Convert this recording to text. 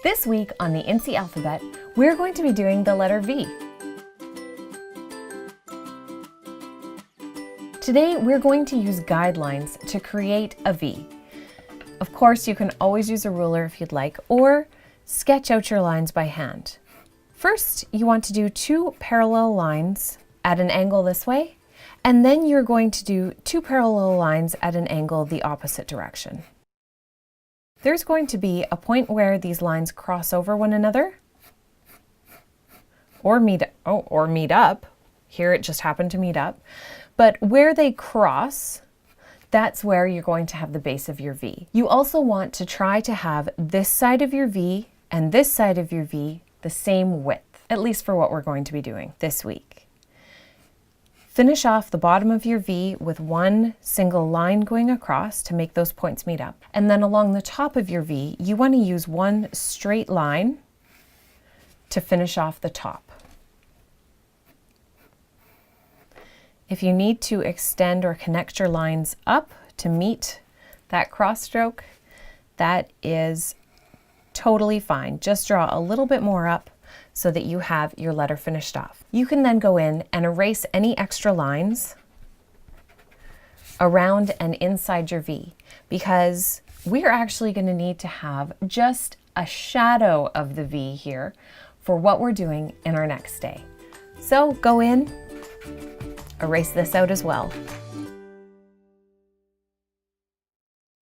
This week on the Incy alphabet, we're going to be doing the letter V. Today, we're going to use guidelines to create a V. Of course, you can always use a ruler if you'd like, or sketch out your lines by hand. First, you want to do 2 parallel lines at an angle this way, and then you're going to do 2 parallel lines at an angle the opposite direction. There's going to be a point where these lines cross over one another, or meet up. Here it just happened to meet up. But where they cross, that's where you're going to have the base of your V. You also want to try to have this side of your V and this side of your V the same width, at least for what we're going to be doing this week. Finish off the bottom of your V with 1 single line going across to make those points meet up. And then along the top of your V, you want to use 1 straight line to finish off the top. If you need to extend or connect your lines up to meet that cross stroke, that is totally fine. Just draw a little bit more up so that you have your letter finished off. You can then go in and erase any extra lines around and inside your V, because we're actually going to need to have just a shadow of the V here for what we're doing in our next day. So go in, erase this out as well.